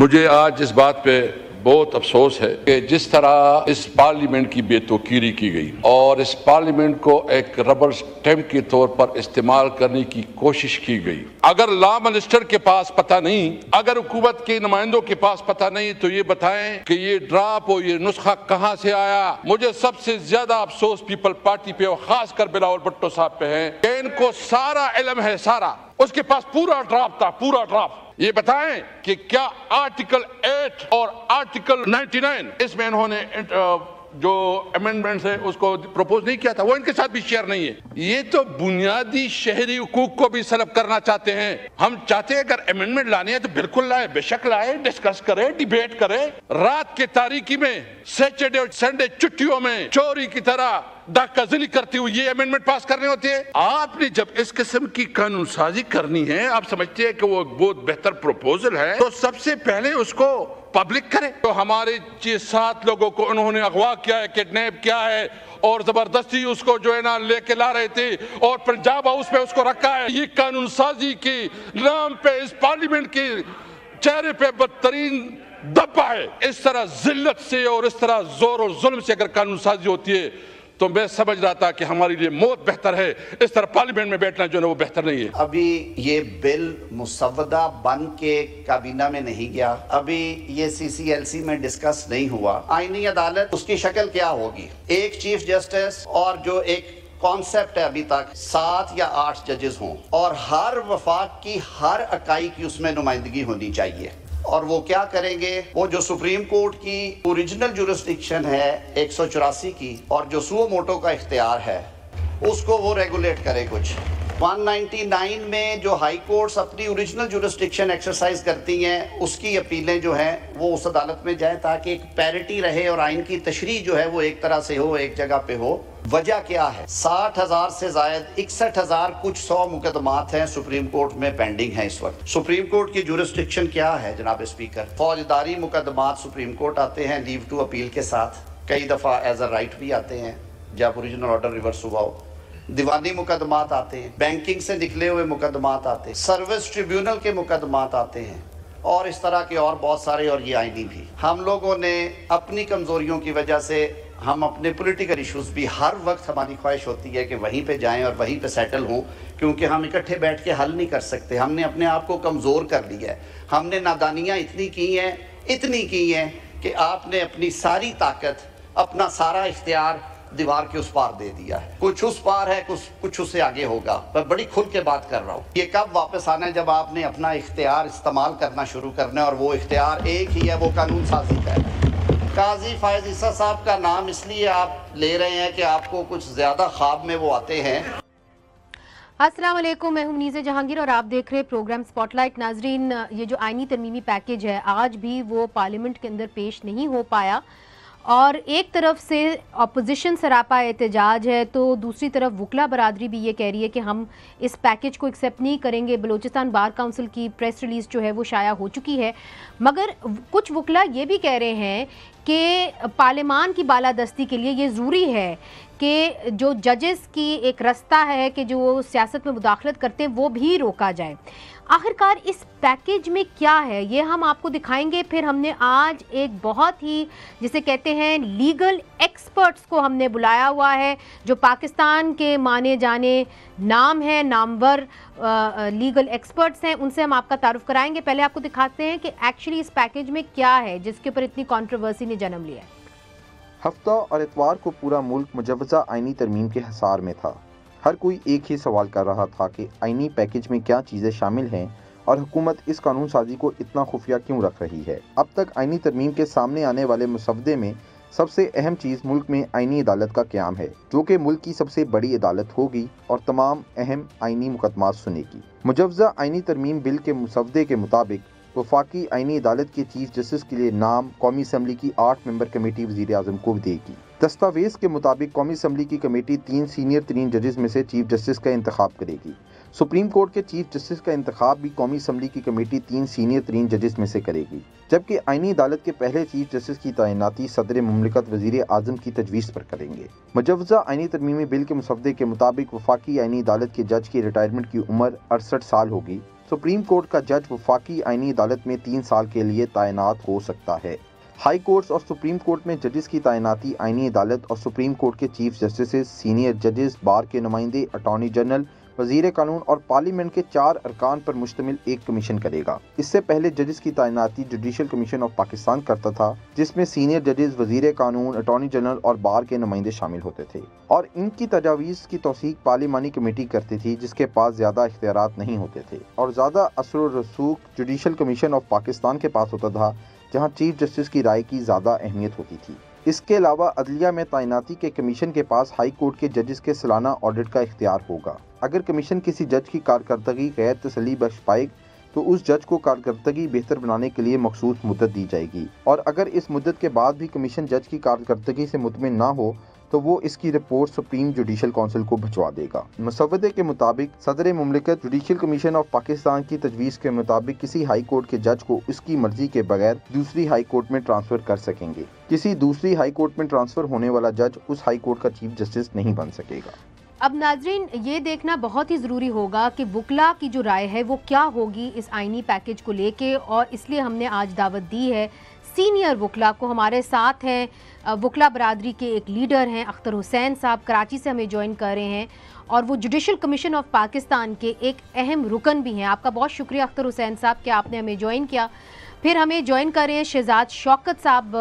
मुझे आज इस बात पे बहुत अफसोस है कि जिस तरह इस पार्लियामेंट की बेतौकीरी की गई और इस पार्लियामेंट को एक रबर स्टैम्प के तौर पर इस्तेमाल करने की कोशिश की गई। अगर लॉ मिनिस्टर के पास पता नहीं, अगर हुकूमत के नुमाइंदों के पास पता नहीं, तो ये बताएं कि ये ड्राफ्ट और ये नुस्खा कहां से आया। मुझे सबसे ज्यादा अफसोस पीपल पार्टी पे और खासकर बिलावल भुट्टो साहब पे है कि इनको सारा इल्म है, सारा उसके पास पूरा ड्राफ्ट था, पूरा ड्राफ्ट। ये बताएं कि क्या आर्टिकल 8 और आर्टिकल 99 इसमें इन्होंने जो अमेंडमेंट है उसको प्रपोज नहीं किया था, वो इनके साथ भी शेयर नहीं है। ये तो बुनियादी शहरी हुकूक को भी सलब करना चाहते हैं। हम चाहते हैं अगर अमेंडमेंट लाने हैं तो बिल्कुल लाए, बेशक लाए, डिस्कस करें, डिबेट करें। रात के तारीकी में, सैटरडे और संडे छुट्टियों में चोरी की तरह डाकाजिली करती हुई ये अमेंडमेंट पास करने होते हैं। आपने जब इस किस्म की कानून साजी करनी है, आप समझते हैं कि वो बहुत बेहतर प्रपोजल है, तो सबसे पहले उसको पब्लिक करें। तो हमारे 7 लोगों को उन्होंने अगवा किया है, किडनैप किया है और जबरदस्ती उसको जो है ना लेके ला रहे थे और पंजाब हाउस पे उसको रखा है। ये कानून साजी के नाम पे इस पार्लियामेंट के चेहरे पे बदतरीन धब्बा है। इस तरह जिल्लत से और इस तरह जोर और जुल्म से अगर कानून साजी होती है तो मैं समझ रहा था कि हमारे लिए मौत बेहतर है। इस तरह पार्लियामेंट में बैठना जो है वो बेहतर नहीं है। अभी ये बिल मुसव्वदा बन के काबीना में नहीं गया, अभी ये CCLC में डिस्कस नहीं हुआ। आईनी अदालत उसकी शक्ल क्या होगी? एक चीफ जस्टिस और जो एक कॉन्सेप्ट है अभी तक 7 या 8 जजेस हों और हर वफाक की हर इकाई की उसमें नुमाइंदगी होनी चाहिए। और वो क्या करेंगे? वो जो सुप्रीम कोर्ट की ओरिजिनल जुरिस्डिक्शन है 184 की और जो सुओ मोटो का इख्तियार है उसको वो रेगुलेट करे। कुछ 199 में जो हाई कोर्ट्स अपनी ओरिजिनल जुरिस्डिक्शन एक्सरसाइज करती हैं उसकी अपीलें जो हैं वो उस अदालत में जाए ताकि एक पैरिटी रहे और आइन की तशरीह जो है वो एक तरह से हो, एक जगह पे हो। वजह क्या है? 60,000 से जायद 61,000 कुछ 100 मुकदमात हैं सुप्रीम कोर्ट में पेंडिंग हैं इस वक्त। सुप्रीम कोर्ट की जुरिस्डिक्शन क्या है जनाब स्पीकर? फौजदारी मुकदमात सुप्रीम कोर्ट आते हैं लीव टू अपील के साथ, कई दफ़ा एज अ राइट भी आते हैं जब ओरिजिनल ऑर्डर रिवर्स हुआ हो। दीवानी मुकदमात आते हैं, बैंकिंग से निकले हुए मुकदमात आते हैं, सर्विस ट्रिब्यूनल के मुकदमात आते हैं और इस तरह के और बहुत सारे, और ये आईनी भी। हम लोगों ने अपनी कमज़ोरियों की वजह से हम अपने पॉलिटिकल इश्यूज भी हर वक्त हमारी ख्वाहिश होती है कि वहीं पे जाएं और वहीं पे सेटल हों, क्योंकि हम इकट्ठे बैठ के हल नहीं कर सकते। हमने अपने आप को कमज़ोर कर लिया है। हमने नादानियाँ इतनी की हैं कि आपने अपनी सारी ताकत, अपना सारा इख्तियार दीवार के उस पार दे दिया है। कुछ उस पार है, कुछ उससे आगे होगा। मैं बड़ी खुल के बात कर रहा हूँ। ये कब वापस आना है? जब आपने अपना इख्तियार इस्तेमाल करना शुरू करना है और वो इख्तियार एक ही है, वो कानून साजी का है। काजी फायज ईसा साहब का नाम इसलिए आप ले रहे हैं कि आपको कुछ ज्यादा ख्वाब में वो आते हैं। अस्सलाम वालेकुम, मैं हूं मुनीज़ा जहांगीर और आप देख रहे हैं प्रोग्राम स्पॉटलाइट। नाजरीन, ये जो आईनी तरमीमी पैकेज है आज भी वो पार्लियामेंट के अंदर पेश नहीं हो पाया और एक तरफ से अपोजिशन सरापा एहतजाज है तो दूसरी तरफ वकला बरादरी भी ये कह रही है कि हम इस पैकेज को एक्सेप्ट नहीं करेंगे। बलूचिस्तान बार काउंसिल की प्रेस रिलीज़ जो है वो शाया हो चुकी है, मगर कुछ वकला ये भी कह रहे हैं कि पार्लियामान की बालादस्ती के लिए ये ज़रूरी है कि जो जजेस की एक रास्ता है कि जो सियासत में मुदाखलत करते हैं वो भी रोका जाए। आखिरकार इस पैकेज में क्या है ये हम आपको दिखाएंगे। फिर हमने आज एक बहुत ही जिसे कहते हैं लीगल एक्सपर्ट्स को हमने बुलाया हुआ है जो पाकिस्तान के माने जाने नाम है, नामवर लीगल एक्सपर्ट्स हैं, उनसे हम आपका तारुफ कराएंगे। पहले आपको दिखाते हैं कि एक्चुअली इस पैकेज में क्या है जिसके ऊपर इतनी कंट्रोवर्सी ने जन्म लिया है। हफ्ता और इतवार को पूरा मुल्क मुजव्वज़ा आईनी तरमीम के हिसार में था। हर कोई एक ही सवाल कर रहा था कि आईनी पैकेज में क्या चीज़ें शामिल हैं और हुकूमत इस कानून साजी को इतना खुफिया क्यों रख रही है। अब तक आईनी तरमीम के सामने आने वाले मुसवदे में सबसे अहम चीज़ मुल्क में आईनी अदालत का क़याम है, जो कि मुल्क की सबसे बड़ी अदालत होगी और तमाम अहम आईनी मुकदमात सुनेगी। मुजव्वज़ा आईनी तरमीम बिल के मुसवदे के मुताबिक वफाकी आईनी अदालत के चीफ जस्टिस के लिए नाम कौमी असम्बली की 8 मेंबर कमेटी वज़ीर आज़म को देगी। दस्तावेज़ के मुताबिक कौमी असम्बली की कमेटी 3 सीनियर तरीन जजेस में से चीफ जस्टिस का इंतखाब करेगी। सुप्रीम कोर्ट के चीफ जस्टिस का इंतखाब भी कौमी असम्बली की कमेटी 3 सीनियर तरीन जजेस में से करेगी, जबकि आईनी अदालत के पहले चीफ जस्टिस की तैनाती सदर मुमलिकत वज़ीर आज़म की तजवीज़ पर करेंगे। मुजव्वज़ा आईनी तरमीमी बिल के मुसवदे के मुताबिक वफाकी आईनी अदालत के जज की रिटायरमेंट की उम्र 68 साल होगी, सुप्रीम कोर्ट का जज वफाकी आईनी अदालत में 3 साल के लिए तैनात हो सकता है। हाई कोर्ट्स और सुप्रीम कोर्ट में जजेस की तैनाती आईनी अदालत और सुप्रीम कोर्ट के चीफ जस्टिस, सीनियर जजेस, बार के नुमाइंदे, अटॉर्नी जनरल, वजीर कानून और पार्लियामेंट के 4 अरकान पर मुश्तमिल एक कमीशन करेगा। इससे पहले जजेस की तैनाती जुडिशल कमीशन ऑफ पाकिस्तान करता था, जिसमें सीनियर जजेस, वजीर कानून, अटॉर्नी जनरल और बार के नुमाइंदे शामिल होते थे और इनकी तजावीज़ की तौसीक पार्लिमानी कमेटी करती थी, जिसके पास ज़्यादा इख्तियारात नहीं होते थे और ज़्यादा असर व रसूख जुडिशल कमीशन ऑफ पाकिस्तान के पास होता था, जहाँ चीफ जस्टिस की राय की ज़्यादा अहमियत होती थी। इसके अलावा अदलिया में तैनाती के कमीशन के पास हाई कोर्ट के जजेस के सालाना ऑडिट का इख्तियार होगा। अगर कमीशन किसी जज की कारकर्दगी गैर तसल्ली बख्श पाए तो उस जज को कारकर्दगी बेहतर बनाने के लिए मखसूस मुद्दत दी जाएगी और अगर इस मुद्दत के बाद भी कमीशन जज की कारकर्दगी से मुतमिन ना हो तो वो इसकी रिपोर्ट सुप्रीम जुडिशल काउंसिल को भिजवा देगा। मसवदे के मुताबिक सदर मुमलिकत जुडिशल कमीशन ऑफ पाकिस्तान की तजवीज़ के मुताबिक किसी हाई कोर्ट के जज को उसकी मर्जी के बगैर दूसरी हाई कोर्ट में ट्रांसफर कर सकेंगे। किसी दूसरी हाई कोर्ट में ट्रांसफर होने वाला जज उस हाई कोर्ट का चीफ जस्टिस नहीं बन सकेगा। अब नाजरीन, ये देखना बहुत ही ज़रूरी होगा कि वुकला की जो राय है वो क्या होगी इस आईनी पैकेज को लेके, और इसलिए हमने आज दावत दी है सीनियर वुकला को। हमारे साथ हैं वुकला बरादरी के एक लीडर हैं अख्तर हुसैन साहब, कराची से हमें ज्वाइन कर रहे हैं और वो जुडिशल कमीशन ऑफ पाकिस्तान के एक अहम रुकन भी हैं। आपका बहुत शुक्रिया अख्तर हुसैन साहब कि आपने हमें ज्वाइन किया। फिर हमें ज्वाइन कर रहे हैं शहजाद शौकत साहब,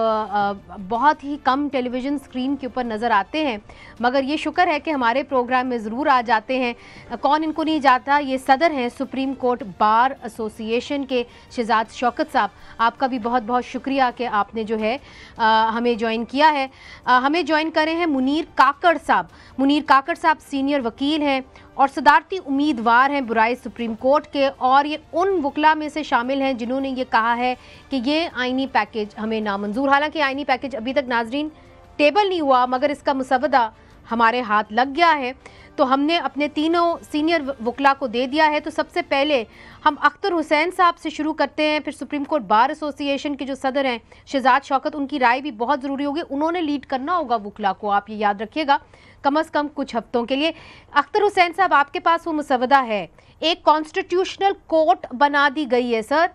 बहुत ही कम टेलीविज़न स्क्रीन के ऊपर नज़र आते हैं मगर ये शुक्र है कि हमारे प्रोग्राम में ज़रूर आ जाते हैं। कौन इनको नहीं जाता, ये सदर हैं सुप्रीम कोर्ट बार एसोसिएशन के शहजाद शौकत साहब। आपका भी बहुत बहुत शुक्रिया कि आपने जो है हमें ज्वाइन किया है। हमें ज्वाइन कर रहे हैं मुनीर काकड़ साहब। मुनीर काकड़ साहब सीनियर वकील हैं और सदारती उम्मीदवार हैं बुराई सुप्रीम कोर्ट के, और ये उन वुकला में से शामिल हैं जिन्होंने ये कहा है कि ये आईनी पैकेज हमें नामंजूर। हालांकि आईनी पैकेज अभी तक नाजरीन टेबल नहीं हुआ मगर इसका मुसवदा हमारे हाथ लग गया है, तो हमने अपने तीनों सीनियर वुकला को दे दिया है। तो सबसे पहले हम अख्तर हुसैन साहब से शुरू करते हैं, फिर सुप्रीम कोर्ट बार एसोसिएशन के जो सदर हैं शहजाद शौकत, उनकी राय भी बहुत ज़रूरी होगी। उन्होंने लीड करना होगा वुकला को, आप ये याद रखिएगा, कम से कम कुछ हफ्तों के लिए। अख्तर हुसैन साहब, आपके पास वो मुसवदा है, एक कॉन्स्टिट्यूशनल कोर्ट बना दी गई है सर,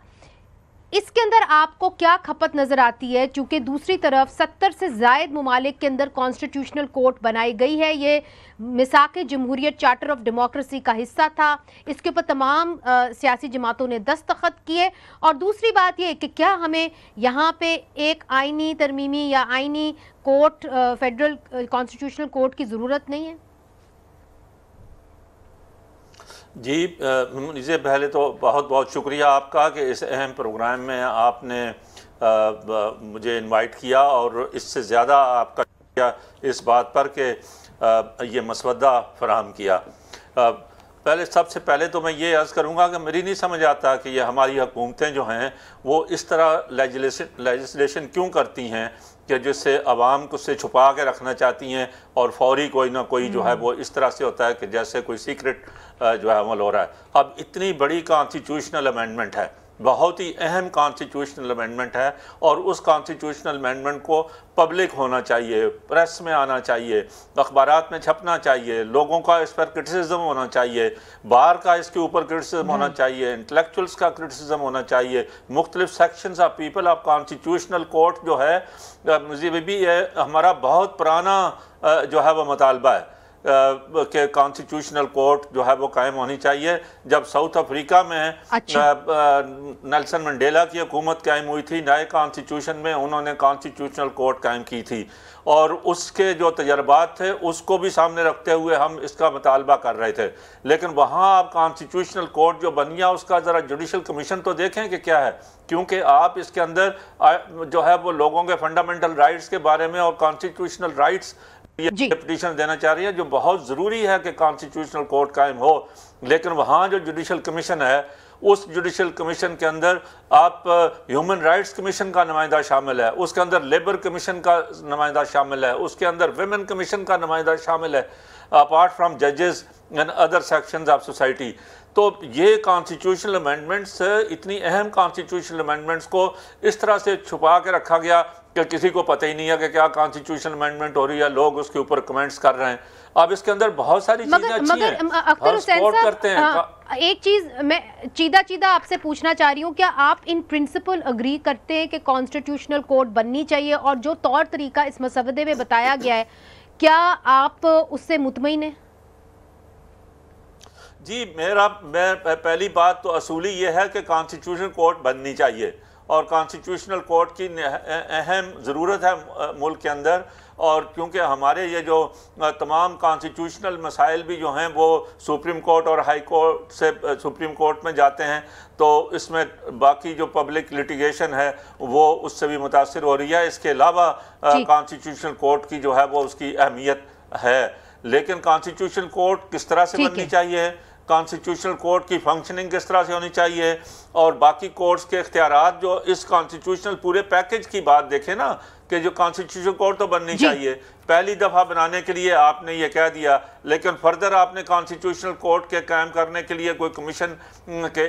इसके अंदर आपको क्या खपत नज़र आती है? चूँकि दूसरी तरफ 70 से ज़ायद ममालिक के अंदर कॉन्स्टिट्यूशनल कोर्ट बनाई गई है, ये मिसाक जमहूरियत चार्टर ऑफ डेमोक्रेसी का हिस्सा था, इसके ऊपर तमाम सियासी जमातों ने दस्तखत किए। और दूसरी बात यह कि क्या हमें यहाँ पे एक आईनी तरमीमी या आईनी कोर्ट, फेडरल कॉन्स्टिट्यूशनल कोर्ट की ज़रूरत नहीं है? जी, मुझे पहले तो बहुत बहुत शुक्रिया आपका कि इस अहम प्रोग्राम में आपने मुझे इनवाइट किया और इससे ज़्यादा आपका शुक्रिया इस बात पर कि ये मसवदा फराहम किया। सबसे पहले तो मैं ये अर्ज़ करूँगा कि मेरी नहीं समझ आता कि ये हमारी हुकूमतें जो हैं वो इस तरह लेजिस्लेशन क्यों करती हैं कि जिससे आवाम को उससे छुपा के रखना चाहती हैं और फौरी कोई ना कोई जो है वो इस तरह से होता है कि जैसे कोई सीक्रेट जो है अमल हो रहा है। अब इतनी बड़ी कॉन्स्टिट्यूशनल अमेंडमेंट है, बहुत ही अहम कॉन्स्टिट्यूशनल अमेंडमेंट है और उस कॉन्स्टिट्यूशनल अमेंडमेंट को पब्लिक होना चाहिए, प्रेस में आना चाहिए, अखबारात में छपना चाहिए, लोगों का इस पर क्रिटिसिज्म होना चाहिए, बार का इसके ऊपर क्रिटिसिज्म होना चाहिए, इंटेलेक्चुअल्स का क्रिटिसिज्म होना चाहिए, मुख्तलिफ sections of people of constitutional court जो है मुझे भी हमारा बहुत पुराना जो है वह मुतालबा है कि कॉन्स्टिट्यूशनल कोर्ट जो है वो कायम होनी चाहिए। जब साउथ अफ्रीका में नेल्सन मंडेला की हुकूमत कायम हुई थी, नए कॉन्स्टिट्यूशन में उन्होंने कॉन्स्टिट्यूशनल कोर्ट कायम की थी और उसके जो तजर्बात थे उसको भी सामने रखते हुए हम इसका मुतालबा कर रहे थे। लेकिन वहाँ आप कॉन्स्टिट्यूशनल कोर्ट जो बन गया उसका ज़रा जुडिशल कमीशन तो देखें कि क्या है, क्योंकि आप इसके अंदर जो है वो लोगों के फंडामेंटल राइट्स के बारे में और कॉन्स्टिट्यूशनल राइट्स ये पिटीशन देना चाह रही है जो बहुत ज़रूरी है कि कॉन्स्टिट्यूशनल कोर्ट कायम हो। लेकिन वहाँ जो जुडिशल कमीशन है उस जुडिशल कमीशन के अंदर आप ह्यूमन राइट्स कमीशन का नुमाइंदा शामिल है, उसके अंदर लेबर कमीशन का नुमाइंदा शामिल है, उसके अंदर विमेन कमीशन का नुमाइंदा शामिल है। अपार्ट फ्राम जजेस and other sections of society. तो ये कॉन्स्टिट्यूशनल अमेंडमेंट्स, इतनी अहम कॉन्स्टिट्यूशनल अमेंडमेंट्स को इस तरह से छुपा के रखा गया कि किसी को पता ही नहीं है कि क्या कॉन्स्टिट्यूशनल अमेंडमेंट हो रही है, लोग उसके ऊपर कमेंट्स कर रहे हैं। अब इसके अंदर बहुत सारी चीजें अच्छी हैं, अख्तर हुसैन सपोर्ट साहब, करते हैं। एक चीज मैं चीदा आपसे पूछना चाह रही हूँ, क्या आप इन प्रिंसिपल अग्री करते हैं कि कॉन्स्टिट्यूशनल कोर्ट बननी चाहिए, और जो तौर तरीका इस मसवदे में बताया गया है क्या आप उससे मुतमईन हैं? जी मैं पहली बात तो असूली ये है कि कॉन्स्टिट्यूशनल कोर्ट बननी चाहिए, और कॉन्स्टिट्यूशनल कोर्ट की अहम ज़रूरत है मुल्क के अंदर। और क्योंकि हमारे ये जो तमाम कॉन्स्टिट्यूशनल मसाइल भी जो हैं वो सुप्रीम कोर्ट और हाई कोर्ट से सुप्रीम कोर्ट में जाते हैं, तो इसमें बाकी जो पब्लिक लिटिगेशन है वो उससे भी मुतासिर हो रही है। इसके अलावा कॉन्स्टिट्यूशनल कोर्ट की जो है वो उसकी अहमियत है, लेकिन कॉन्स्टिट्यूशनल कोर्ट किस तरह से बननी चाहिए, कॉन्स्टिट्यूशनल कोर्ट की फंक्शनिंग किस तरह से होनी चाहिए, और बाकी कोर्ट्स के इख्तियारात जो इस कॉन्स्टिट्यूशनल पूरे पैकेज की बात देखें ना, कि जो कॉन्स्टिट्यूशनल कोर्ट तो बननी चाहिए, पहली दफ़ा बनाने के लिए आपने ये कह दिया, लेकिन फर्दर आपने कॉन्स्टिट्यूशनल कोर्ट के कायम करने के लिए कोई कमीशन के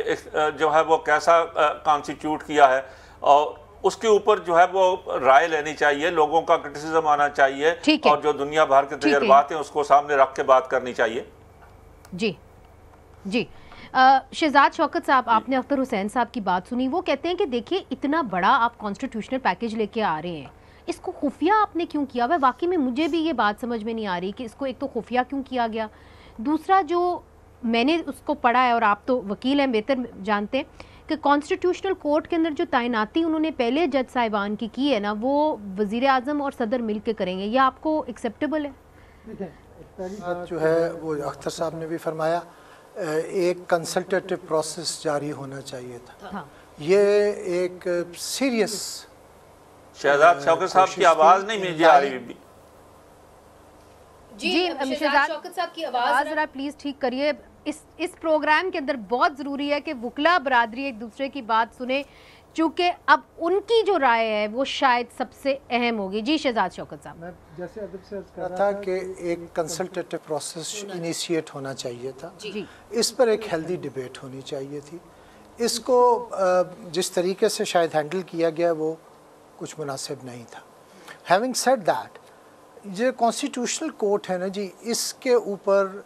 जो है वो कैसा कॉन्स्टिट्यूट किया है, और उसके ऊपर जो है वो राय लेनी चाहिए, लोगों का क्रिटिसिज्म आना चाहिए, और जो दुनिया भर के तजर्बात हैं उसको सामने रख के बात करनी चाहिए। जी शहजाद शौकत साहब, आपने अख्तर हुसैन साहब की बात सुनी। वो कहते हैं कि देखिए इतना बड़ा आप कॉन्स्टिट्यूशनल पैकेज लेके आ रहे हैं, इसको खुफिया आपने क्यों किया? वह वाकई में मुझे भी ये बात समझ में नहीं आ रही कि इसको एक तो खुफिया क्यों किया गया, दूसरा जो मैंने उसको पढ़ा है और आप तो वकील हैं बेहतर जानते हैं कि कॉन्स्टिट्यूशनल कोर्ट के अंदर जो तैनाती उन्होंने पहले जज साहिबान की है ना, वो वज़ीर आज़म और सदर मिल के करेंगे, यह आपको एक्सेप्टेबल है? जो है वो अख्तर साहब ने भी फरमाया, एक कंसल्टेटिव प्रोसेस जारी होना चाहिए था। हाँ। ये एक सीरियस शहजाद शौकत साहब की आवाज़ नहीं मुझे आ रही। जी शहजाद शौकत साहब की आवाज़ ज़रा प्लीज़ ठीक करिए। इस प्रोग्राम के अंदर बहुत ज़रूरी है कि वकला बरादरी एक दूसरे की बात सुने, चूँकि अब उनकी जो राय है वो शायद सबसे अहम होगी। जी शहजाद शौकत साहब, मैं जैसे अदब से कह रहा था कि एक कंसल्टेटिव प्रोसेस इनिशिएट होना चाहिए था, इस पर एक हेल्दी डिबेट होनी चाहिए थी। इसको जिस तरीके से शायद हैंडल किया गया वो कुछ मुनासिब नहीं था। हैविंग सेड दैट, ये कॉन्स्टिट्यूशनल कोर्ट है ना जी, इसके ऊपर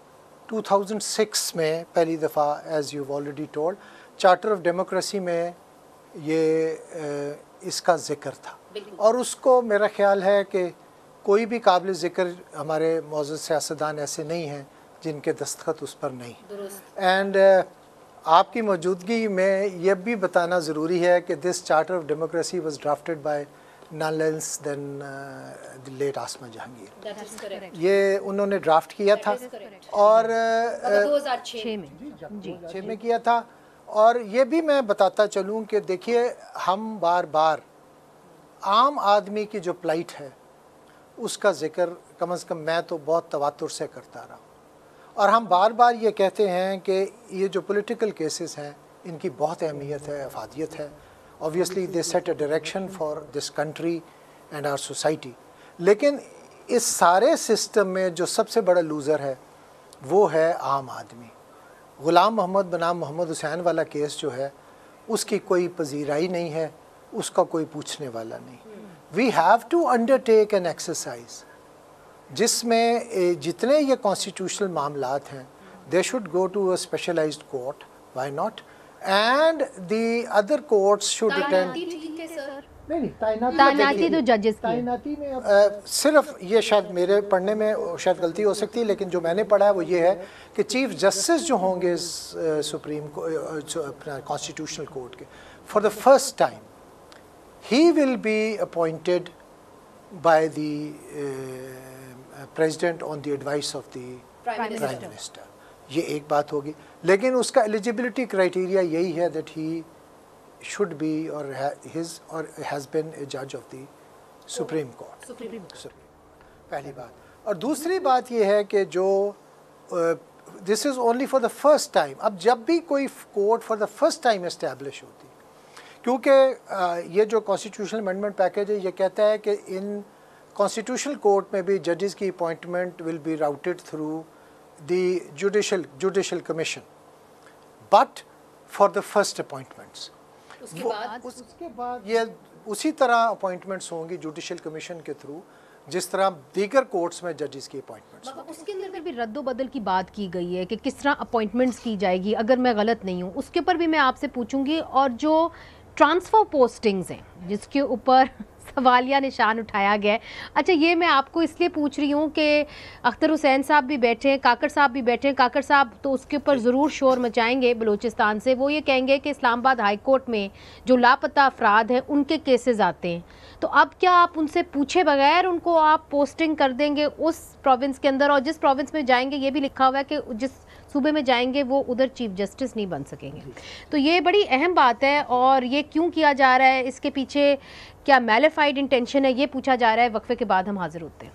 2006 में पहली दफ़ा as you already told charter of democracy में ये इसका ज़िक्र था, और उसको मेरा ख्याल है कि कोई भी काबिल ज़िक्र हमारे मौजूद सियासतदान ऐसे नहीं हैं जिनके दस्तखत उस पर नहीं। एंड आपकी मौजूदगी में यह भी बताना ज़रूरी है कि this charter of democracy was drafted bye none less than the late आसमा जहांगीर। ये उन्होंने ड्राफ्ट किया था और 2006 में किया था। और ये भी मैं बताता चलूँ कि देखिए, हम बार बार आम आदमी की जो प्लाइट है उसका ज़िक्र कम से कम मैं तो बहुत तवातुर से करता रहा, और हम बार बार ये कहते हैं कि ये जो पॉलिटिकल केसेस हैं इनकी बहुत अहमियत है, अफादियत है। Obviously they set a direction for this country and our society, लेकिन इस सारे सिस्टम में जो सबसे बड़ा लूज़र है वो है आम आदमी। ग़ुलाम मोहम्मद बनाम मोहम्मद हुसैन वाला केस जो है उसकी कोई पजीराई नहीं है, उसका कोई पूछने वाला नहीं। We have to undertake an exercise जिसमें जितने ये कॉन्स्टिट्यूशनल मामलात हैं they should go to a specialized court, why not, and the other courts should attend. नहीं, तैनाती तो जजेस की तैनाती में सिर्फ ये शायद मेरे पढ़ने में शायद गलती हो सकती है, लेकिन जो मैंने पढ़ा है वो ये है कि चीफ जस्टिस जो होंगे सुप्रीम कॉन्स्टिट्यूशनल कोर्ट के, for the first time he will be appointed by the president on the advice of the prime minister. ये एक बात होगी, लेकिन उसका एलिजिबिलिटी क्राइटेरिया यही है that he should be or his or has been a judge of the Supreme Court. पहली बात। और दूसरी बात ये है कि जो this is only for the first time, अब जब भी कोई court for the first time establish होती, क्योंकि ये जो कॉन्स्टिट्यूशनल अमेंडमेंट पैकेज है ये कहता है कि इन कॉन्स्टिट्यूशनल कोर्ट में भी जजेस की appointment will be routed through the judicial commission, but for the first appointments. उसके बाद ये उसी तरह अपॉइंटमेंट्स होंगी जुडिशल कमीशन के थ्रू जिस तरह दीगर कोर्ट्स में जजेस की अपॉइंटमेंट्स होंगी। उसके अंदर फिर भी रद्दो बदल की बात की गई है कि किस तरह अपॉइंटमेंट्स की जाएगी, अगर मैं गलत नहीं हूँ उसके ऊपर भी मैं आपसे पूछूंगी। और जो ट्रांसफ़र पोस्टिंग्स हैं जिसके ऊपर सवालिया निशान उठाया गया है, अच्छा ये मैं आपको इसलिए पूछ रही हूँ कि अख्तर हुसैन साहब भी बैठे हैं, काकड़ साहब भी बैठे हैं। काकड़ साहब तो उसके ऊपर ज़रूर शोर मचाएंगे बलूचिस्तान से। वो ये कहेंगे कि इस्लामाबाद हाई कोर्ट में जो लापता अफराद हैं उनके केसेस आते हैं, तो अब क्या आप उनसे पूछे बगैर उनको आप पोस्टिंग कर देंगे उस प्रोविंस के अंदर, और जिस प्रोविंस में जाएंगे ये भी लिखा हुआ है कि जिस सूबे में जाएंगे वो उधर चीफ जस्टिस नहीं बन सकेंगे। तो ये बड़ी अहम बात है, और ये क्यों किया जा रहा है, इसके पीछे क्या मैलिफाइड इंटेंशन है, ये पूछा जा रहा है। वक्फे के बाद हम हाजिर होते हैं।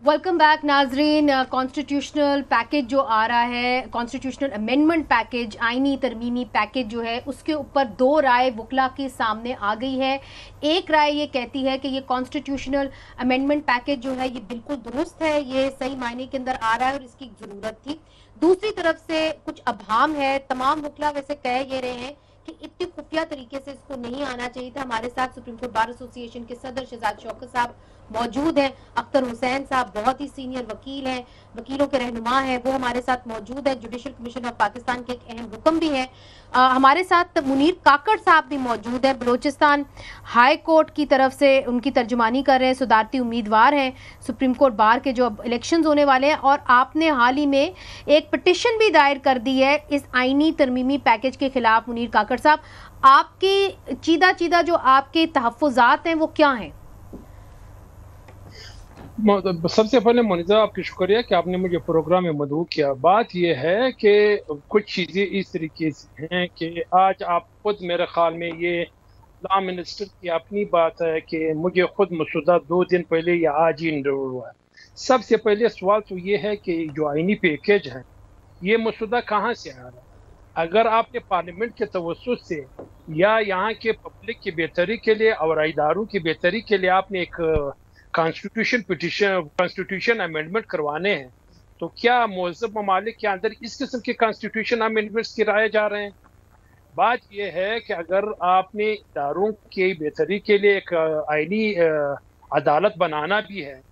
वेलकम बैक नाजरीन। कॉन्स्टिट्यूशनल पैकेज जो आ रहा है, कॉन्स्टिट्यूशनल अमेंडमेंट पैकेज, आइनी तरमीमी पैकेज जो है, उसके ऊपर दो राय वकला के सामने आ गई है। एक राय ये कहती है कि ये कॉन्स्टिट्यूशनल अमेंडमेंट पैकेज जो है ये बिल्कुल दुरुस्त है, ये सही मायने के अंदर आ रहा है और इसकी ज़रूरत थी। दूसरी तरफ से कुछ अभाम है, तमाम वकला वैसे कह ये रहे हैं कि इतनी खुफिया तरीके से इसको नहीं आना चाहिए था। हमारे साथ सुप्रीम कोर्ट बार एसोसिएशन के सदर शहजाद शौकत साहब मौजूद हैं, अख्तर हुसैन साहब बहुत ही सीनियर वकील हैं, वकीलों के रहनुमा हैं, वो हमारे साथ मौजूद है। जुडिशल कमीशन ऑफ पाकिस्तान के एक अहम रुकन भी हैं। हमारे साथ मुनीर काकड़ साहब भी मौजूद है, बलोचिस्तान हाई कोर्ट की तरफ से उनकी तर्जुमानी कर रहे हैं, सुधारती उम्मीदवार हैं सुप्रीम कोर्ट बार के जो अब इलेक्शंस होने वाले हैं। और आपने हाल ही में एक पिटिशन भी दायर कर दी है इस आइनी तरमीमी पैकेज के खिलाफ। मुनीर काकड़ साहब, आपकी चीदा जो आपके तहफ़्फ़ुज़ात हैं वो क्या हैं? सबसे पहले मोनिज़ा आपकी शुक्रिया कि आपने मुझे प्रोग्राम में मदऊ किया। बात यह है कि कुछ चीज़ें इस तरीके से हैं कि आज आप खुद मेरे ख्याल में ये लॉ मिनिस्टर की अपनी बात है कि मुझे खुद मसूदा 2 दिन पहले या आज ही इंटरव्यू हुआ है। सबसे पहले सवाल तो ये है कि जो आइनी पैकेज है ये मसूदा कहाँ से आ रहा है? अगर आपने पार्लियामेंट के तवज्जुह से या यहाँ के पब्लिक की बेहतरी के लिए और इदारों की बेहतरी के लिए आपने एक कॉन्स्टिट्यूशन अमेंडमेंट करवाने हैं, तो क्या मुअज़्ज़ब ममालिक के अंदर इस किस्म के कॉन्स्टिट्यूशन अमेंडमेंट्स गिराए जा रहे हैं? बात यह है कि अगर आपने इदारों की बेहतरी के लिए एक आइनी अदालत बनाना भी है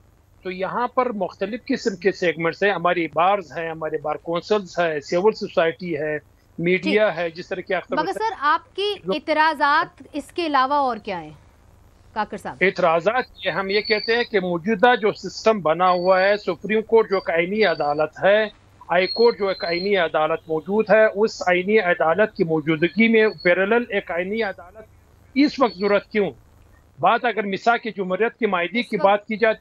तो यहाँ पर मुख्तलिफ किस्म के सेगमेंट्स हैं। हमारी बार्स हैं, हमारे बार कौंसल्स है, सिविल सोसाइटी है, मीडिया है, जिस तरह के। मगर सर आपकी इतराज़ात इसके अलावा और क्या है काकर साहब? इतराज़ात ये हम ये कहते हैं कि मौजूदा जो सिस्टम बना हुआ है, सुप्रीम कोर्ट जो एक आइनी अदालत है, हाई कोर्ट जो एक आइनी अदालत मौजूद है, उस आइनी अदालत की मौजूदगी में पैरेलल एक आइनी अदालत इस वक्त जरूरत क्यों? बात अगर मिसा की जुमहूरियत की मायदे की बात की जाती है,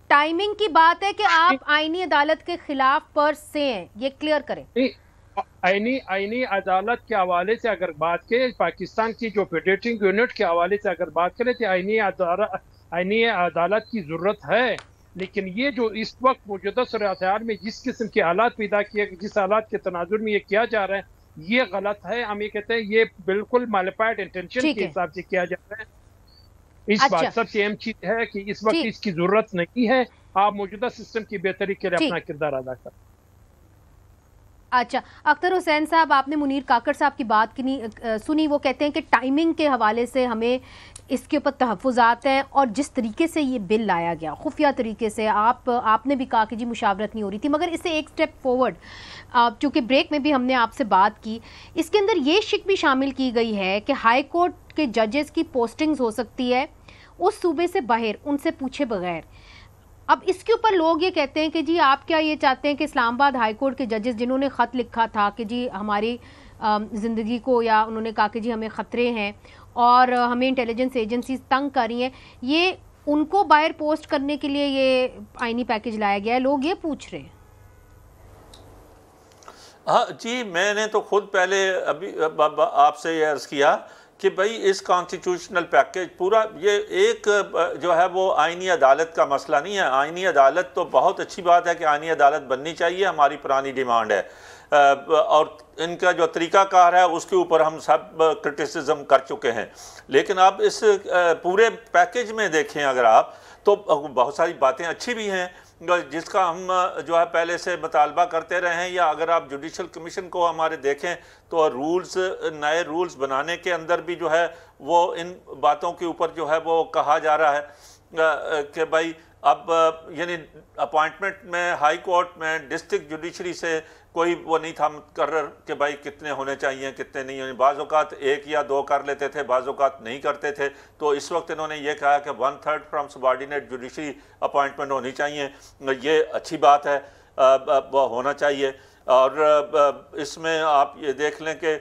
टाइमिंग की बात है कि आप आइनी अदालत के खिलाफ पर से हैं, ये क्लियर करें। आइनी अदालत के हवाले से अगर बात करें, पाकिस्तान की जो फेडरेटिंग यूनिट के हवाले से अगर बात करें तो आइनी अदालत की ज़रूरत है। लेकिन ये जो इस वक्त मौजूदा सूरत-ए-हाल में जिस किस्म के हालात पैदा किए, जिस हालात के तनाजुर में ये किया जा रहा है, ये गलत है। हम ये कहते हैं ये बिल्कुल मैलिफाइड इंटेंशन के हिसाब से किया जा रहा है। इस बात सबसे अहम चीज है कि इस वक्त इसकी जरूरत नहीं है। आप मौजूदा सिस्टम की बेहतरी के लिए अपना किरदार अदा करें। अच्छा, अख्तर हुसैन साहब, आपने मुनीर काकड़ साहब की बात सुनी। वो कहते हैं कि टाइमिंग के हवाले से हमें इसके ऊपर तहफ़्फ़ुज़ात हैं, और जिस तरीके से ये बिल लाया गया खुफिया तरीके से, आपने भी कहा कि जी मुशावरत नहीं हो रही थी। मगर इससे एक स्टेप फॉरवर्ड, चूँकि ब्रेक में भी हमने आपसे बात की, इसके अंदर ये शिक भी शामिल की गई है कि हाई कोर्ट के जजेस की पोस्टिंग्स हो सकती है उस सूबे से बाहर, उनसे पूछे बगैर। अब इसके ऊपर लोग ये कहते हैं कि जी आप क्या ये चाहते हैं कि इस्लामाबाद हाई कोर्ट के जजेस जिन्होंने ख़त लिखा था कि जी हमारी ज़िंदगी को, या उन्होंने कहा कि जी हमें ख़तरे हैं और हमें इंटेलिजेंस एजेंसीज तंग कर रही हैं, ये उनको बाहर पोस्ट करने के लिए ये आइनी पैकेज लाया गया है? लोग ये पूछ रहे हैं। हाँ जी, मैंने तो खुद पहले अभी आपसे ये अर्ज़ किया कि भाई इस कॉन्स्टिट्यूशनल पैकेज पूरा ये एक जो है वो आइनी अदालत का मसला नहीं है। आइनी अदालत तो बहुत अच्छी बात है कि आइनी अदालत बननी चाहिए, हमारी पुरानी डिमांड है। और इनका जो तरीक़ाकार है उसके ऊपर हम सब क्रिटिसिज्म कर चुके हैं। लेकिन आप इस पूरे पैकेज में देखें अगर आप, तो बहुत सारी बातें अच्छी भी हैं जिसका हम जो है पहले से मुतालबा करते रहे हैं। या अगर आप जुडिशल कमीशन को हमारे देखें तो रूल्स, नए रूल्स बनाने के अंदर भी जो है वो इन बातों के ऊपर जो है वो कहा जा रहा है कि भाई अब यानी अपॉइंटमेंट में हाई कोर्ट में डिस्ट्रिक्ट जुडिशरी से कोई वो नहीं था मुकर्रर कि भाई कितने होने चाहिए कितने नहीं होने। बाज़ औक़ात 1 या 2 कर लेते थे, बाज़ औक़ात नहीं करते थे। तो इस वक्त इन्होंने ये कहा कि 1/3 फ्राम सबॉर्डिनेट जुडिशरी अपॉइंटमेंट होनी चाहिए। ये अच्छी बात है, वो होना चाहिए। और इसमें आप ये देख लें कि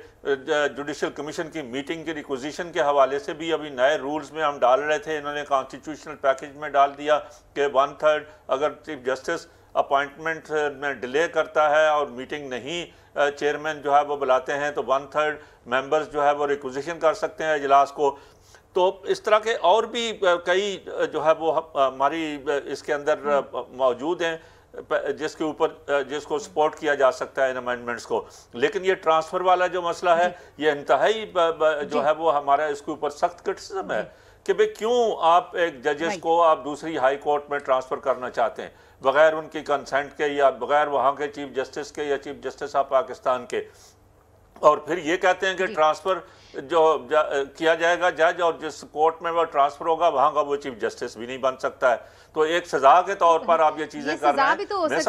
जुडिशल कमीशन की मीटिंग की रिक्विजिशन के हवाले से भी अभी नए रूल्स में हम डाल रहे थे, इन्होंने कॉन्स्टिट्यूशनल पैकेज में डाल दिया कि 1/3 अगर चीफ जस्टिस अपॉइंटमेंट में डिले करता है और मीटिंग नहीं चेयरमैन जो है वो बुलाते हैं तो 1/3 मेंबर्स जो है वो रिक्विजिशन कर सकते हैं इजलास को। तो इस तरह के और भी कई जो है वो हमारी इसके अंदर मौजूद हैं जिसके ऊपर जिसको सपोर्ट किया जा सकता है इन अमेंडमेंट्स को। लेकिन ये ट्रांसफ़र वाला जो मसला है ये इंतहाई जो है वो हमारा इसके ऊपर सख्त क्रिटिसिज्म है कि भाई क्यों आप एक जजेस को आप दूसरी हाई कोर्ट में ट्रांसफ़र करना चाहते हैं बग़ैर उनकी कंसेंट के या बग़ैर वहाँ के चीफ जस्टिस के या चीफ जस्टिस ऑफ पाकिस्तान के। और फिर ये कहते हैं कि ट्रांसफ़र जो किया जाएगा जज और जिस कोर्ट में वो ट्रांसफ़र होगा वहाँ का वो चीफ जस्टिस भी नहीं बन सकता है। तो एक सज़ा के तौर पर आप ये चीज़ें कर रहे हैं।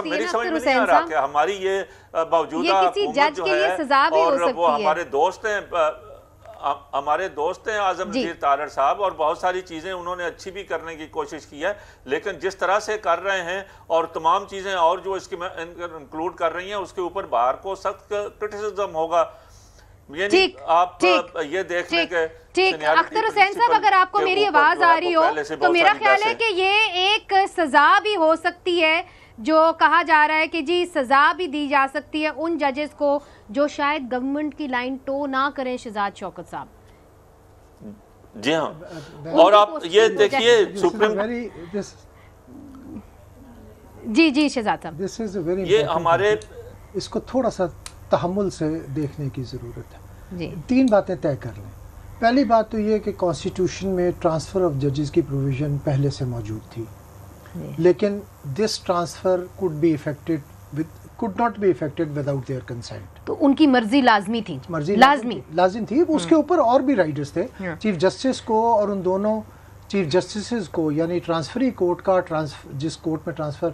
मेरी समझ में नहीं आ रहा कि हमारी ये मौजूदा हुकूमत जो है और वो हमारे दोस्त हैं आज़म नज़ीर तारड़ साहब और बहुत सारी चीज़ें उन्होंने अच्छी भी करने की कोशिश की है। लेकिन जिस तरह से कर रहे हैं और तमाम चीज़ें और जो इसके इंक्लूड कर रही हैं उसके ऊपर बाहर को सख्त क्रिटिसिज्म होगा। ठीक, आप ये देख लें कि ठीक। अख्तर हुसैन साहब, अगर आपको मेरी आवाज आ रही हो तो मेरा ख्याल है कि ये एक सजा भी हो सकती है जो कहा जा रहा है कि जी सजा भी दी जा सकती है उन जजेस को जो शायद गवर्नमेंट की लाइन टो ना करें। शहजाद शौकत साहब, जी हाँ, और आप ये देखिए सुप्रीम जी शहजाद साहब, ये हमारे इसको थोड़ा सा तहम्मुल से देखने की ज़रूरत है जी। 3 बातें तय कर लें। पहली बात तो ये कि कॉन्स्टिट्यूशन में ट्रांसफ़र ऑफ जजेस की प्रोविज़न पहले से मौजूद थी, लेकिन this transfer could not be affected without their consent. तो उनकी मर्जी लाजमी थी, लाजिम थी। उसके ऊपर और भी राइटर्स थे, चीफ जस्टिस को और उन दोनों चीफ जस्टिस को, यानी ट्रांसफरी कोर्ट का जिस कोर्ट में ट्रांसफ़र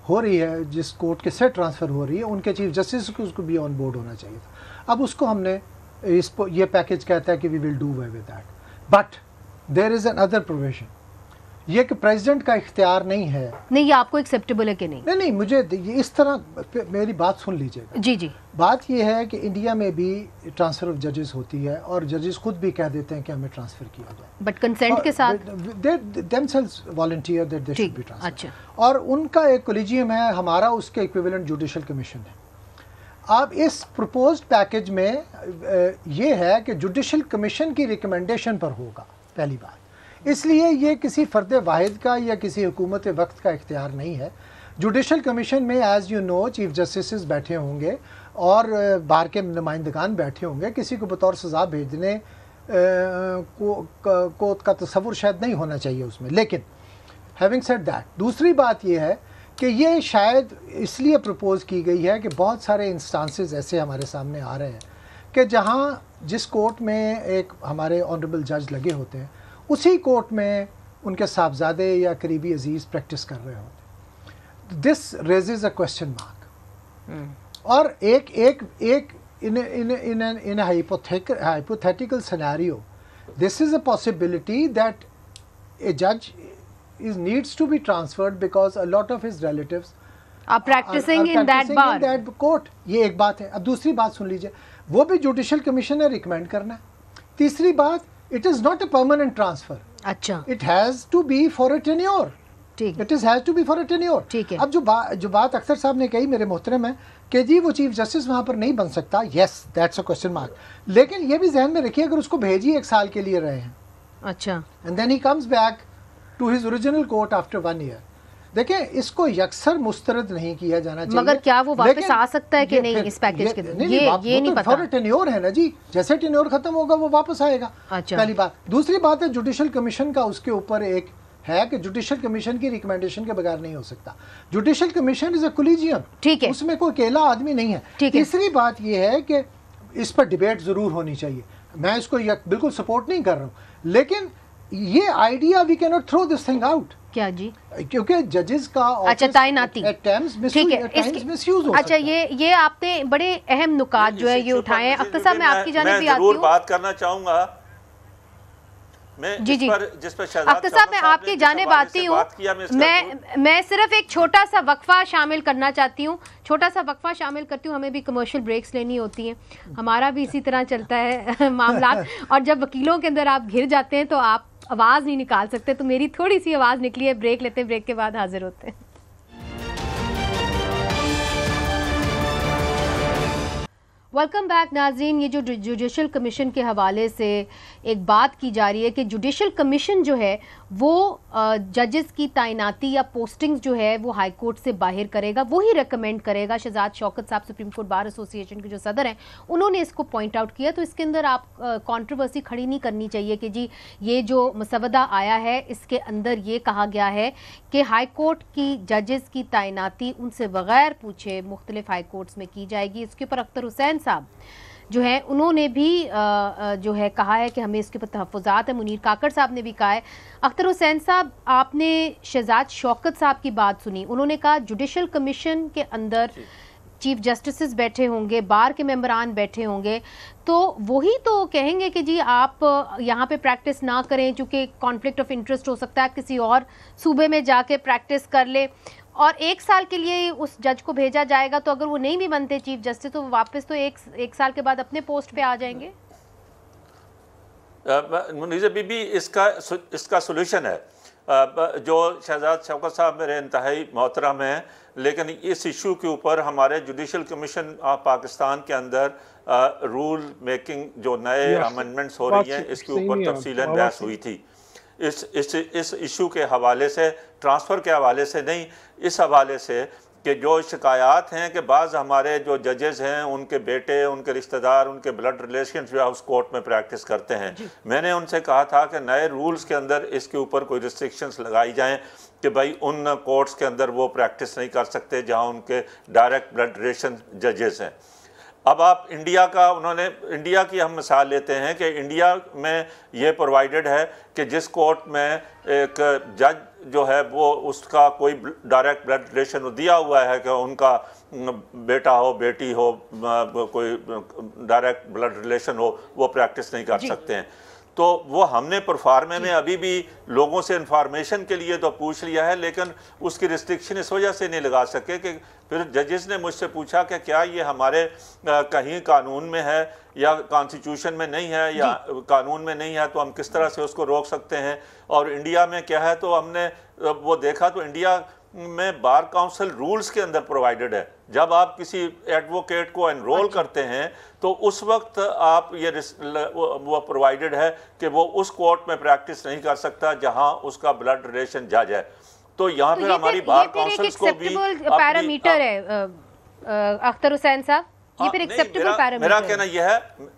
हो रही है, जिस कोर्ट के से ट्रांसफ़र हो रही है, उनके चीफ जस्टिस को उसको भी ऑन बोर्ड होना चाहिए था। अब उसको हमने ये पैकेज कहता है कि we will do away with that, but there is an other provision, ये कि प्रेसिडेंट का इख्तियार नहीं है। नहीं, ये आपको एक्सेप्टेबल है कि नहीं? नहीं, मुझे इस तरह मेरी बात सुन लीजिएगा। जी। बात ये है कि इंडिया में भी ट्रांसफ़र ऑफ जजेस होती है और जजेस खुद भी कह देते हैं कि हमें ट्रांसफ़र किया जाए, बट कंसेंट के साथ themselves volunteer that they should be transferred। अच्छा। और उनका एक कोलिजियम है, हमारा उसके इक्विवेलेंट जुडिशल कमीशन है। अब इस प्रपोज्ड पैकेज में ये है कि जुडिशल कमीशन की रिकमेंडेशन पर होगा, पहली बात। इसलिए ये किसी फ़र्द वाहिद का या किसी हुकूमत वक्त का इख्तियार नहीं है। जुडिशल कमीशन में as you know chief justice बैठे होंगे और बार के नुमाइंदगान बैठे होंगे। किसी को बतौर सज़ा भेजने को का तस्वुर शायद नहीं होना चाहिए उसमें। लेकिन हैविंग सेड दैट, दूसरी बात यह है कि ये शायद इसलिए प्रपोज़ की गई है कि बहुत सारे इंस्टांसेस ऐसे हमारे सामने आ रहे हैं कि जहाँ जिस कोर्ट में एक हमारे ऑनरेबल जज लगे होते हैं, उसी कोर्ट में उनके साहबजादे या करीबी अजीज़ प्रैक्टिस कर रहे होते। This raises a question mark. और एक in hypothetical scenario, this is a possibility that a जज needs to be transferred because a lot of his relatives are practicing in that court। ये एक बात है। अब दूसरी बात सुन लीजिए, वो भी जुडिशल कमीशन ने रिकमेंड करना है। तीसरी बात, it is not a permanent transfer। अच्छा, it has to be for a tenure। ठीक है, it has to be for a tenure। ठीक है। अब जो बात अख्तर साहब ने कही मेरे मोहतरम है कि जी वो चीफ जस्टिस वहाँ पर नहीं बन सकता, yes that's a question mark। लेकिन ये भी जहन में रखिए, अगर उसको भेजिए 1 साल के लिए रहे हैं, अच्छा, and then he comes back to his original court after 1 year, देखें इसको यकसर मुस्तरद नहीं किया जाना चाहिए, मगर क्या वो वापस आ सकता है कि नहीं इस पैकेज के अंदर, ये नहीं पता। टेन्योर है ना जी, जैसे टेन्योर खत्म होगा वो वापस आएगा। अच्छा। पहली बात। दूसरी बात है जुडिशल कमीशन का उसके ऊपर एक है कि जुडिशल कमीशन की रिकमेंडेशन के बगैर नहीं हो सकता। Judicial commission is a collegium, ठीक है, उसमें कोई अकेला आदमी नहीं है। तीसरी बात यह है कि इस पर डिबेट जरूर होनी चाहिए, मैं इसको बिल्कुल सपोर्ट नहीं कर रहा हूँ, लेकिन ये idea we can not throw this thing out. क्या जी? क्योंकि जजेस का अच्छा तैनाती ठीक है मिसयूज हो। अच्छा ये आपने बड़े अहम नुकात जो है ये उठाए हैं। अख्तर साहब मैं आपकी जानिब भी आती हूँ, बात करना चाहूंगा जी जी अख्तर साहब मैं आपकी जानिब आती हूँ। मैं सिर्फ एक छोटा सा वक्फा शामिल करना चाहती हूँ, छोटा सा वक्फा शामिल करती हूँ। हमें भी कमर्शियल ब्रेक्स लेनी होती हैं, हमारा भी इसी तरह चलता है मामला। और जब वकीलों के अंदर आप घिर जाते हैं तो आप आवाज़ नहीं निकाल सकते, तो मेरी थोड़ी सी आवाज़ निकली है। ब्रेक लेते हैं, ब्रेक के बाद हाजिर होते हैं। वेलकम बैक नाज़रीन। ये जो जुडिशल कमीशन के हवाले से एक बात की जा रही है कि जुडिशल कमीशन जो है वो जजेस की तैनाती या पोस्टिंग्स जो है वो हाई कोर्ट से बाहर करेगा, वही रेकमेंड करेगा। शहजाद शौकत साहब सुप्रीम कोर्ट बार एसोसिएशन के जो सदर हैं उन्होंने इसको पॉइंट आउट किया। तो इसके अंदर आप कंट्रोवर्सी खड़ी नहीं करनी चाहिए कि जी ये जो मसवदा आया है इसके अंदर ये कहा गया है कि हाई कोर्ट की जजेस की तैनाती उनसे बगैर पूछे मुख्तलिफ हाई कोर्ट्स में की जाएगी। इसके ऊपर अख्तर हुसैन साहब जो है उन्होंने भी जो है कहा है कि हमें इसके ऊपर तहफ़्फ़ुज़ात है। मुनीर काकड़ साहब ने भी कहा है। अख्तर हुसैन साहब आपने शहजाद शौकत साहब की बात सुनी, उन्होंने कहा जुडिशल कमीशन के अंदर चीफ जस्टिस बैठे होंगे, बार के मेंबरान बैठे होंगे, तो वही तो कहेंगे कि जी आप यहाँ पे प्रैक्टिस ना करें चूँकि कॉन्फ्लिक्ट ऑफ इंटरेस्ट हो सकता है, किसी और सूबे में जाके प्रैक्टिस कर ले। और 1 साल के लिए उस जज को भेजा जाएगा, तो अगर वो नहीं भी बनते चीफ जस्टिस तो वापस तो एक साल के बाद अपने पोस्ट पे आ जाएंगे। मुनीज़ा बीबी इसका सोल्यूशन है। जो शहजाद शौकत साहब मेरे इंतहाई मोहतरम हैं, लेकिन इस इशू के ऊपर हमारे जुडिशल कमीशन ऑफ पाकिस्तान के अंदर रूल मेकिंग जो नए अमेंडमेंट्स हो रही हैं इसके ऊपर तफसीलन बहस हुई थी। इस इशू के हवाले से, ट्रांसफ़र के हवाले से नहीं, इस हवाले से कि जो शिकायत हैं कि बाज़ हमारे जो जजेस हैं उनके बेटे, उनके रिश्तेदार, उनके ब्लड रिलेशन जो है उस कोर्ट में प्रैक्टिस करते हैं। मैंने उनसे कहा था कि नए रूल्स के अंदर इसके ऊपर कोई रिस्ट्रिक्शंस लगाई जाएं कि भाई उन कोर्ट्स के अंदर वो प्रैक्टिस नहीं कर सकते जहां उनके डायरेक्ट ब्लड रिलेशन जजेस हैं। अब आप इंडिया की हम मिसाल लेते हैं कि इंडिया में ये प्रोवाइडेड है कि जिस कोर्ट में एक जज जो है वो उसका कोई डायरेक्ट ब्लड रिलेशन दिया हुआ है कि उनका बेटा हो, बेटी हो, कोई डायरेक्ट ब्लड रिलेशन हो, वो प्रैक्टिस नहीं कर सकते हैं। तो वो हमने परफार्मे में अभी भी लोगों से इंफॉर्मेशन के लिए तो पूछ लिया है, लेकिन उसकी रिस्ट्रिक्शन इस वजह से नहीं लगा सके कि फिर जजेस ने मुझसे पूछा कि क्या ये हमारे कहीं कानून में है या कॉन्स्टिट्यूशन में नहीं है, या कानून में नहीं है तो हम किस तरह से उसको रोक सकते हैं, और इंडिया में क्या है। तो हमने वो देखा तो इंडिया में बार काउंसिल रूल्स के अंदर प्रोवाइडेड है। जब आप किसी एडवोकेट को एनरोल करते हैं तो उस वक्त आप ये वो प्रोवाइडेड है कि वो उस कोर्ट में प्रैक्टिस नहीं कर सकता जहां उसका ब्लड रिलेशन जज है। तो यहाँ पे हमारी बार काउंसिल्स को भी पैरामीटर है अख्तर हुसैन साहब, ये फिर एक्सेप्टेबल पैरामीटर। मेरा कहना यह है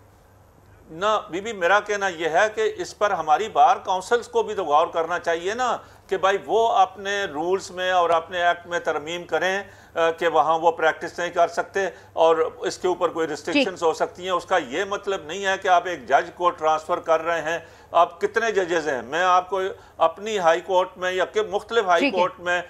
ना बीबी, मेरा कहना यह है कि इस पर हमारी बार काउंसिल्स को भी तो गौर करना चाहिए ना कि भाई वो अपने रूल्स में और अपने एक्ट में तरमीम करें कि वहाँ वो प्रैक्टिस नहीं कर सकते और इसके ऊपर कोई रिस्ट्रिक्शंस हो सकती हैं। उसका ये मतलब नहीं है कि आप एक जज को ट्रांसफ़र कर रहे हैं। आप कितने जजेस हैं, मैं आपको अपनी हाई कोर्ट में या मुख्तलिफ हाई कोर्ट में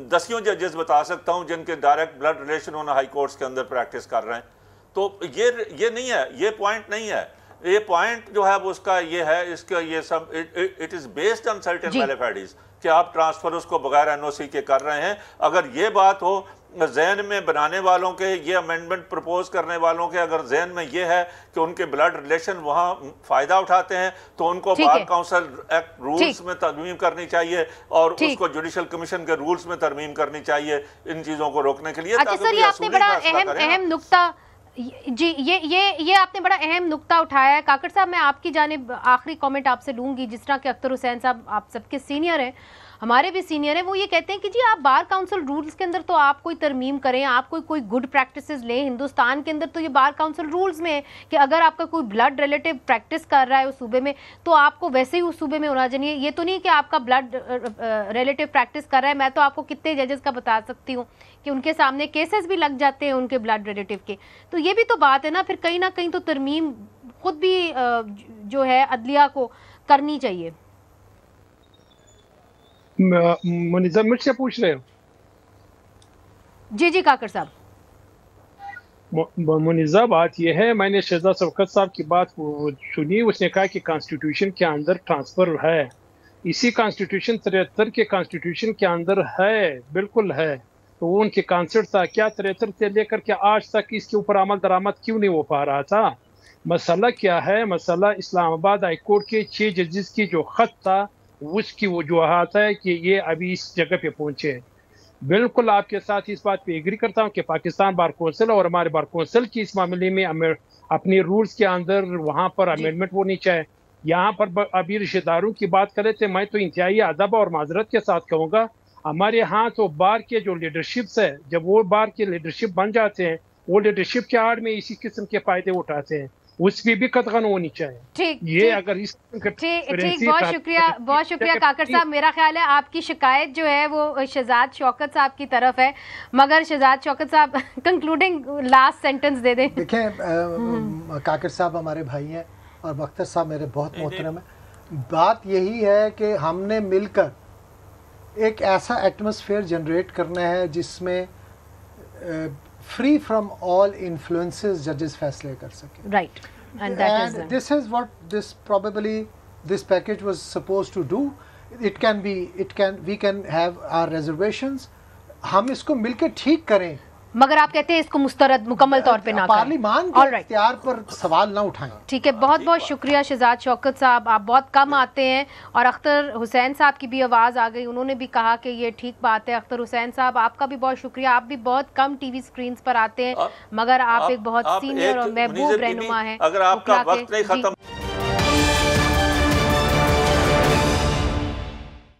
दसियों जजेस बता सकता हूँ जिनके डायरेक्ट ब्लड रिलेशन उन हाई कोर्ट्स के अंदर प्रैक्टिस कर रहे हैं। तो ये नहीं है, ये पॉइंट नहीं है। ये पॉइंट जो है वो उसका ये है, इसका ये सब it is based on certain validities कि आप ट्रांसफ़र उसको बगैर एनओसी के कर रहे हैं। अगर ये बात हो जहन में बनाने वालों के, ये अमेंडमेंट प्रपोज करने वालों के अगर जहन में ये है कि उनके ब्लड रिलेशन वहाँ फ़ायदा उठाते हैं तो उनको बार काउंसिल एक्ट रूल्स में तरमीम करनी चाहिए और उसको जुडिशल कमीशन के रूल्स में तरमीम करनी चाहिए इन चीज़ों को रोकने के लिए। अच्छा सर, ये आपने बड़ा अहम नुक्ता जी ये आपने बड़ा अहम नुक्ता उठाया है। काकड़ साहब, मैं आपकी जानिब आखिरी कमेंट आपसे लूंगी। जिस तरह के अख्तर हुसैन साहब आप सबके सीनियर हैं, हमारे भी सीनियर हैं, वो ये कहते हैं कि जी आप बार काउंसिल रूल्स के अंदर तो आप कोई तरमीम करें, आप कोई गुड प्रैक्टिसेस लें। हिंदुस्तान के अंदर तो ये बार काउंसिल रूल्स में है कि अगर आपका कोई ब्लड रिलेटिव प्रैक्टिस कर रहा है उस सूबे में तो आपको वैसे ही उस सूबे में होना चाहिए। ये तो नहीं कि आपका ब्लड रिलेटिव प्रैक्टिस कर रहा है, मैं तो आपको कितने जजेस का बता सकती हूँ कि उनके सामने केसेस भी लग जाते हैं उनके ब्लड रिलेटिव के। तो ये भी तो बात है ना, फिर कहीं ना कहीं तो तरमीम खुद भी जो है अदलिया को करनी चाहिए। मुनीज़ा मुझसे पूछ रहे हो? जी काकर साहब। मुनीज़ा बात यह है, मैंने शहजाद शौकत साहब की बात सुनी, उसने कहा कि कॉन्स्टिट्यूशन के अंदर ट्रांसफर है, इसी कॉन्स्टिट्यूशन 73 के कॉन्स्टिट्यूशन के अंदर है, बिल्कुल है। तो वो उनके कॉन्सेप्ट था क्या 73 से लेकर के आज तक इसके ऊपर अमल दरामद क्यों नहीं हो पा रहा था? मसला क्या है? मसला इस्लामाबाद हाई कोर्ट के 6 जजेस की जो खत था उसकी वजूहत है कि ये अभी इस जगह पे पहुंचे हैं। बिल्कुल आपके साथ इस बात पे एग्री करता हूँ कि पाकिस्तान बार कौंसिल और हमारे बार कौंसिल की इस मामले में अपने रूल्स के अंदर वहाँ पर अमेंडमेंट होनी चाहिए। यहाँ पर अभी रिश्तेदारों की बात करें तो मैं तो इंतहाई अदब और माजरत के साथ कहूँगा, हमारे यहाँ तो बार के जो लीडरशिप्स है, जब वो बार के लीडरशिप बन जाते हैं वो लीडरशिप के आड़ में इसी किस्म के फायदे उठाते हैं, उसकी भी कतगन होनी चाहिए। ठीक, ये अगर इस ठीक, बहुत शुक्रिया काकर साहब। मेरा ख्याल है आपकी शिकायत जो है वो शहजाद शौकत साहब की तरफ है, मगर शहजाद शौकत साहब कंक्लूडिंग लास्ट सेंटेंस दे दें। देखें काकर साहब हमारे भाई हैं और बख्तर साहब मेरे बहुत मोहतरम है। बात यही है कि हमने मिलकर एक ऐसा एटमॉस्फेयर जनरेट करना है जिसमें फ्री फ्रॉम ऑल इन्फ्लुएंसेस जजेस फैसले कर सके। Right, and this is what this probably this package was supposed to do. We can have our reservations, हम इसको मिलकर ठीक करें, मगर आप कहते हैं इसको मुस्तरद मुकम्मल तौर पे ना करें, पार्लिमान के इख्तियार पर सवाल ना उठाएं। ठीक है, बहुत बहुत शुक्रिया शहजाद शौकत साहब, आप बहुत कम आते हैं। और अख्तर हुसैन साहब की भी आवाज़ आ गई, उन्होंने भी कहा कि ये ठीक बात है। अख्तर हुसैन साहब आपका भी बहुत शुक्रिया, आप भी बहुत कम टीवी स्क्रीन पर आते हैं, मगर आप एक बहुत सीनियर और महबूब रहनुमा हैं। अगर आपका वक्त नहीं खत्म